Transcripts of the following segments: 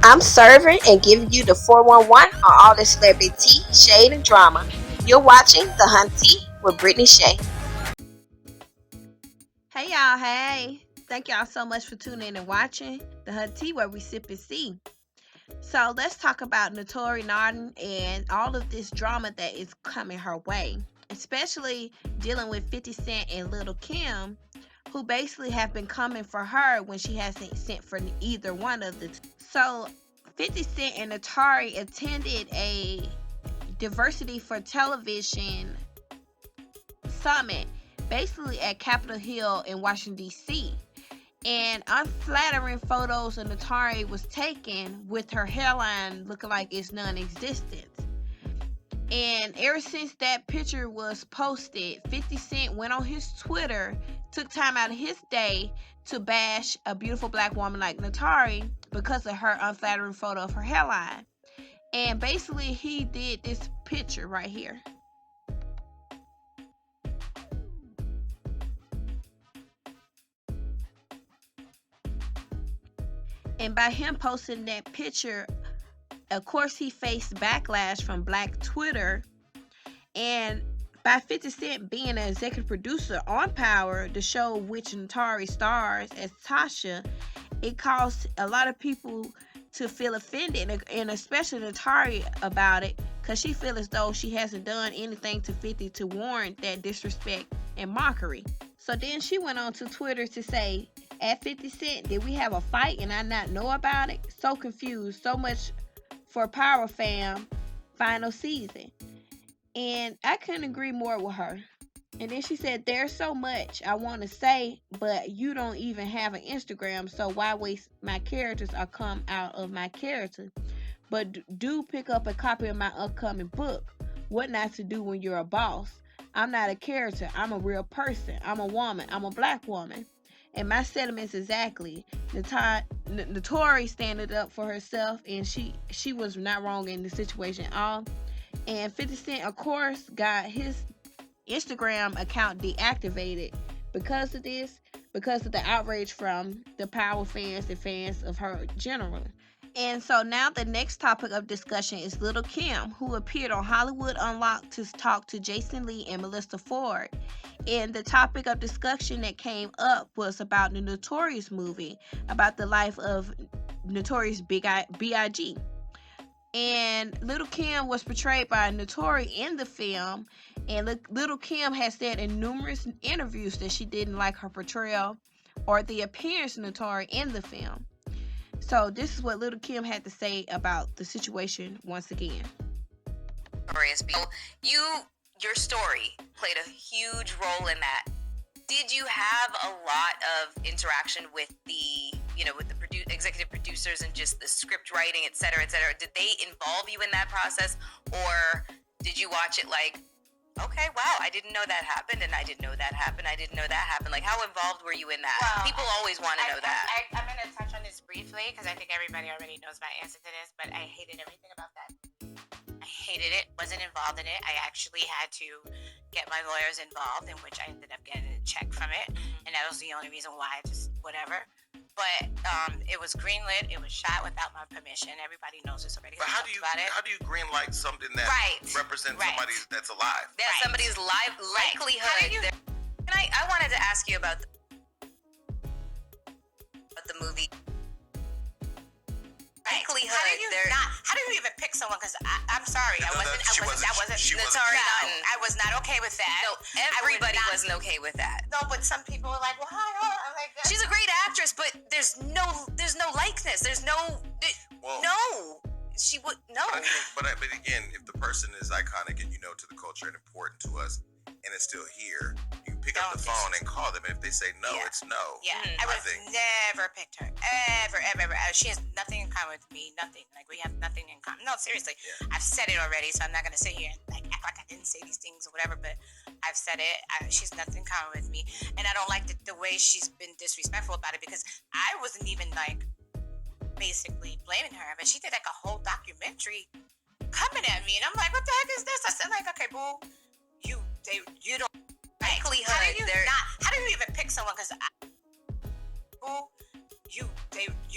I'm serving and giving you the 411 on all the celebrity tea, shade, and drama. You're watching The Hunt Tea with Brittany Shea. Hey y'all, hey. Thank y'all so much for tuning in and watching The Hunt Tea where we sip and see. So let's talk about Naturi Naughton and all of this drama that is coming her way, especially dealing with 50 Cent and Little Kim, who basically have been coming for her when she hasn't sent for either one of the two. So 50 Cent and Naturi attended a diversity for television summit basically at Capitol Hill in Washington, D.C. And unflattering photos of Naturi was taken with her hairline looking like it's non-existent. And ever since that picture was posted, 50 Cent went on his Twitter, took time out of his day to bash a beautiful black woman like Naturi because of her unflattering photo of her hairline. And basically he did this picture right here. And by him posting that picture, of course, he faced backlash from Black Twitter. And by 50 Cent being an executive producer on Power, the show which Naturi stars as Tasha, it caused a lot of people to feel offended, and especially Naturi about it, because she feels as though she hasn't done anything to 50 to warrant that disrespect and mockery. So then she went on to Twitter to say, at 50 Cent, did we have a fight and I not know about it? So confused, so much for Power Fam final season. And I couldn't agree more with her. And then she said, there's so much I want to say, but you don't even have an Instagram, so why waste my characters or come out of my character? But do pick up a copy of my upcoming book, What Not to Do When You're a Boss. I'm not a character. I'm a real person. I'm a woman. I'm a black woman. And my sentiments exactly. Naturi standing up for herself, and she was not wrong in the situation at all. And 50 Cent, of course, got his Instagram account deactivated because of this, because of the outrage from the Power fans and fans of her generally. And so now the next topic of discussion is Little Kim, who appeared on Hollywood Unlocked to talk to Jason Lee and Melissa Ford. And the topic of discussion that came up was about the Notorious movie, about the life of Notorious B.I.G. And Little Kim was portrayed by Naturi in the film, and Little Kim has said in numerous interviews that she didn't like her portrayal or the appearance of Naturi in the film. So this is what Little Kim had to say about the situation once again. Your story played a huge role in that. Did you have a lot of interaction with the executive producers and just the script writing, et cetera, et cetera? Did they involve you in that process, or did you watch it like, okay, wow, I didn't know that happened, and I didn't know that happened, I didn't know that happened? Like, how involved were you in that? Well, people always want to know that. I'm going to touch on this briefly because I think everybody already knows my answer to this, but I hated everything about that. I hated it, wasn't involved in it. I actually had to get my lawyers involved, in which I ended up getting a check from it, and that was the only reason why. Just whatever. But it was greenlit. It was shot without my permission. Everybody knows this already. But how do you greenlight something that represents somebody that's alive? That's somebody's livelihood. And I wanted to ask you about the movie. How do you even pick someone? Because I'm sorry, I wasn't. I was not okay with that. No, everybody wasn't okay with that. No, but some people were like, "Well, hi." I'm like, she's a great actress, but there's no likeness. There's no. She would no. But again, if the person is iconic and to the culture and important to us, and it's still here, you can pick up the phone and call them. And if they say no, it's no. Yeah, I would have never picked her. Ever. She has nothing in common with me. Nothing. Like, we have nothing in common. No, seriously. Yeah. I've said it already, so I'm not going to sit here and act like I didn't say these things or whatever, but I've said it. She's nothing in common with me. And I don't like the way she's been disrespectful about it, because I wasn't even basically blaming her, but she did a whole documentary coming at me, and I'm like, what the heck is this? I said, okay, boo, you don't likelihood. How do you even pick someone? Because you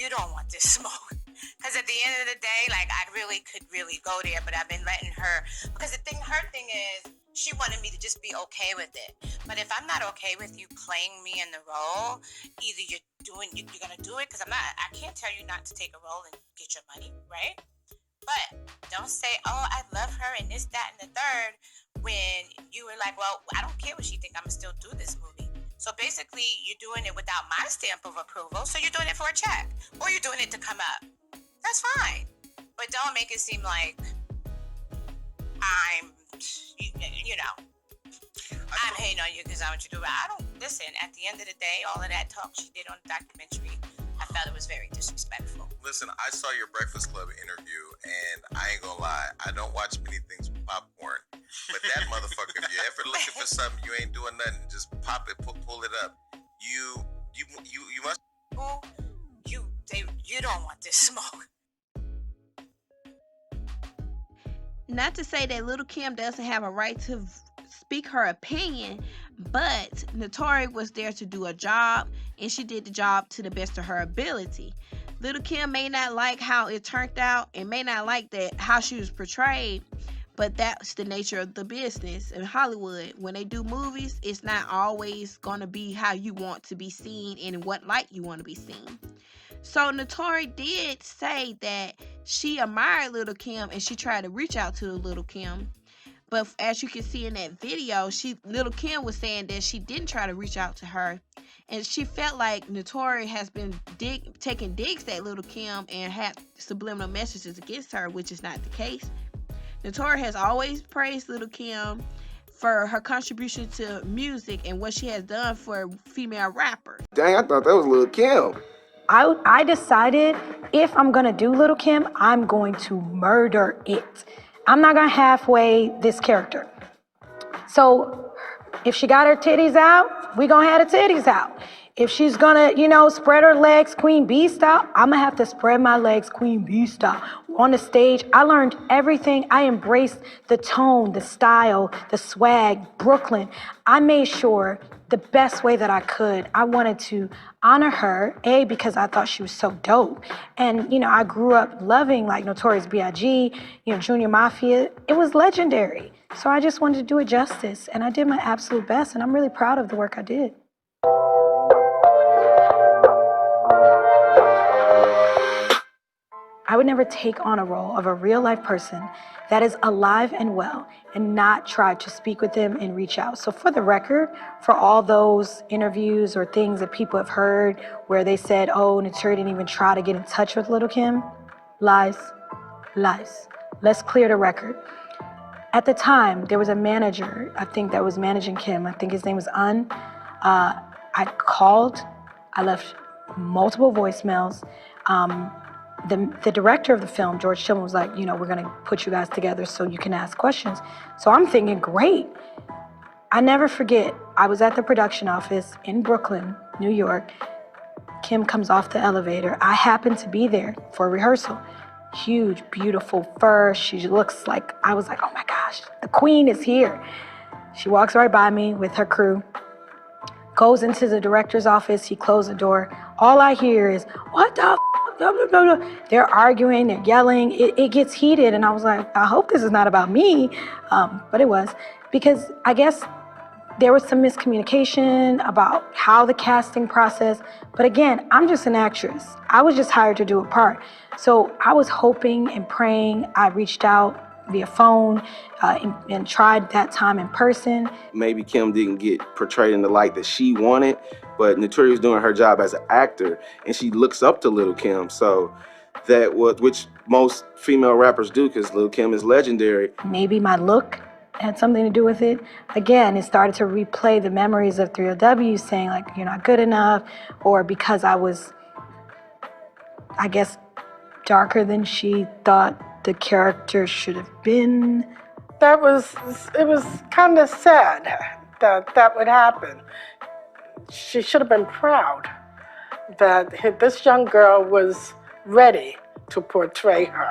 don't want this smoke. Because at the end of the day, like, I really could really go there, but I've been letting her, because her thing is, she wanted me to just be okay with it. But if I'm not okay with you playing me in the role, either you're gonna do it, because I can't tell you not to take a role and get your money, right? But don't say, oh, I love her and this, that, and the third, when you were like, well, I don't care what she think, I'm gonna still do this movie. So basically, you're doing it without my stamp of approval, so you're doing it for a check, or you're doing it to come up. That's fine. But don't make it seem like I'm, I'm hating on you because I want you to do it. I don't, listen, at the end of the day, all of that talk she did on the documentary, I felt it was very disrespectful. Listen, I saw your Breakfast Club interview, and I ain't gonna lie, I don't watch many things with popcorn, but that motherfucker, if you're ever looking for something, you ain't doing nothing, just pop it, pull it up. You must. You don't want this smoke. Not to say that Little Kim doesn't have a right to speak her opinion, but Naturi was there to do a job, and she did the job to the best of her ability. Little Kim may not like how it turned out and may not like that how she was portrayed, but that's the nature of the business in Hollywood. When they do movies, it's not always going to be how you want to be seen and in what light you want to be seen. So Naturi did say that she admired Little Kim and she tried to reach out to Little Kim. But as you can see in that video, Little Kim was saying that she didn't try to reach out to her. And she felt like Naturi has been taking digs at Little Kim and had subliminal messages against her, which is not the case. Naturi has always praised Little Kim for her contribution to music and what she has done for female rappers. Dang, I thought that was Lil' Kim. I decided if I'm going to do Little Kim, I'm going to murder it. I'm not going to halfway this character. So if she got her titties out, we going to have the titties out. If she's going to, spread her legs Queen Bee style, I'm going to have to spread my legs Queen Bee style. On the stage, I learned everything. I embraced the tone, the style, the swag, Brooklyn. I made sure the best way that I could. I wanted to honor her, A, because I thought she was so dope. And, I grew up loving like Notorious B.I.G., Junior Mafia. It was legendary. So I just wanted to do it justice. And I did my absolute best. And I'm really proud of the work I did. I would never take on a role of a real life person that is alive and well and not try to speak with them and reach out. So for the record, for all those interviews or things that people have heard where they said, oh, Naturi didn't even try to get in touch with Little Kim, lies. Let's clear the record. At the time, there was a manager, I think that was managing Kim. I think his name was Un. I called, I left multiple voicemails. The director of the film, George Tillman, was like, we're going to put you guys together so you can ask questions. So I'm thinking, great. I never forget, I was at the production office in Brooklyn, New York. Kim comes off the elevator. I happened to be there for rehearsal. Huge, beautiful fur. She looks like, I was like, oh my gosh, the queen is here. She walks right by me with her crew, goes into the director's office. He closed the door. All I hear is, what the f***? Blah, blah, blah, blah. They're arguing, they're yelling. It gets heated. And I was like, I hope this is not about me. But it was, because I guess there was some miscommunication about how the casting process. But again, I'm just an actress. I was just hired to do a part. So I was hoping and praying. I reached out via phone and tried that time in person. Maybe Kim didn't get portrayed in the light that she wanted, but Naturi was doing her job as an actor, and she looks up to Little Kim. So that was, which most female rappers do, because Little Kim is legendary. Maybe my look had something to do with it. Again, it started to replay the memories of 3LW saying like, you're not good enough, or because I was, I guess, darker than she thought the character should have been. It was kind of sad that would happen. She should have been proud that this young girl was ready to portray her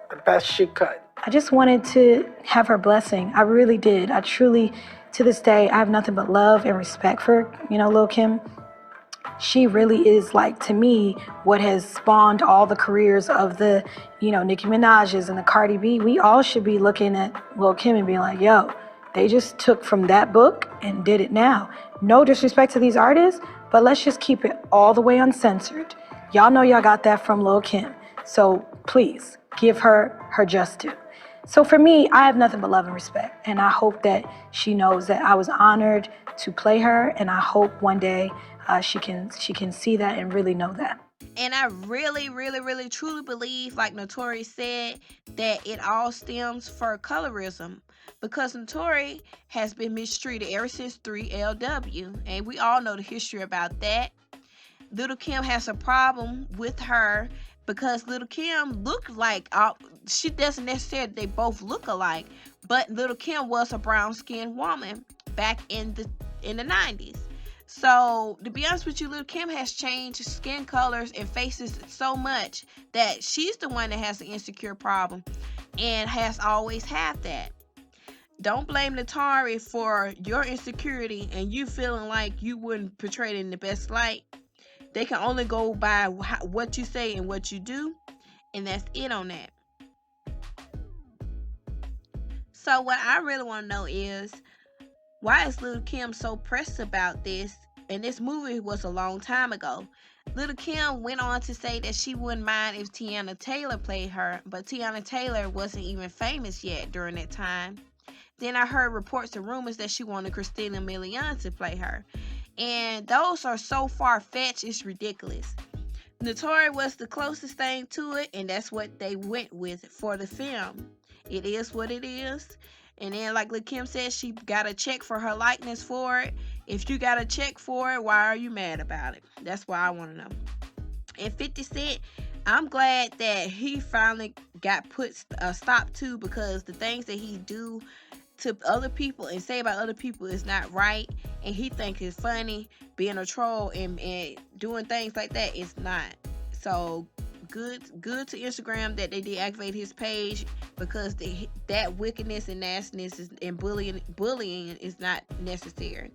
the best she could. I just wanted to have her blessing. I really did. I truly, to this day, I have nothing but love and respect for, Lil' Kim. She really is, like, to me, what has spawned all the careers of the, Nicki Minaj's and the Cardi B. We all should be looking at Lil' Kim and being like, yo, they just took from that book and did it now. No disrespect to these artists, but let's just keep it all the way uncensored. Y'all know y'all got that from Lil' Kim. So please give her her just due. So for me, I have nothing but love and respect. And I hope that she knows that I was honored to play her. And I hope one day she can see that and really know that. And I really, really, really, truly believe, like Naturi said, that it all stems for colorism. Because Naturi has been mistreated ever since 3LW. And we all know the history about that. Little Kim has a problem with her because Little Kim looked like, she doesn't necessarily, they both look alike, but Little Kim was a brown skinned woman back in the 90s. So to be honest with you, Little Kim has changed skin colors and faces so much that she's the one that has an insecure problem and has always had that. Don't blame Naturi for your insecurity and you feeling like you wouldn't portray it in the best light. They can only go by what you say and what you do, and that's it on that. So what I really want to know is, why is Little Kim so pressed about this? And this movie was a long time ago. Little Kim went on to say that she wouldn't mind if Tiana Taylor played her, but Tiana Taylor wasn't even famous yet during that time. Then I heard reports and rumors that she wanted Christina Milian to play her. And those are so far-fetched, it's ridiculous. Naturi was the closest thing to it, and that's what they went with for the film. It is what it is. And then, like Lil' Kim said, she got a check for her likeness for it. If you got a check for it, why are you mad about it? That's what I want to know. And 50 Cent, I'm glad that he finally got put a stop to, because the things that he do to other people and say about other people is not right, and he think it's funny being a troll and doing things like that is not. So good to Instagram that they deactivate his page, because that wickedness and nastiness and bullying is not necessary.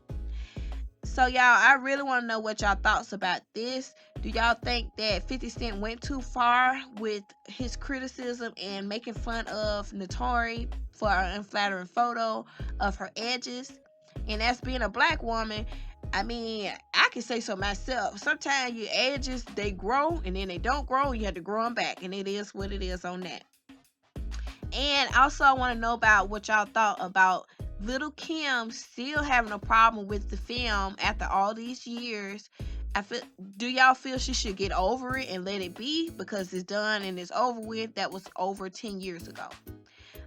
So y'all, I really want to know what y'all thoughts about this. Do y'all think that 50 Cent went too far with his criticism and making fun of Naturi for an unflattering photo of her edges? And as being a black woman, I mean, I can say so myself. Sometimes your edges, they grow and then they don't grow. You have to grow them back, and it is what it is on that. And also, I want to know about what y'all thought about Little Kim still having a problem with the film after all these years. Do y'all feel she should get over it and let it be because it's done and it's over with? That was over 10 years ago.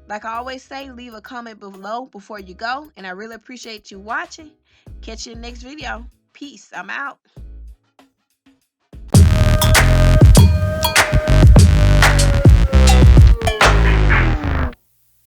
Like I always say, leave a comment below before you go, and I really appreciate you watching. Catch you in the next video. Peace. I'm out.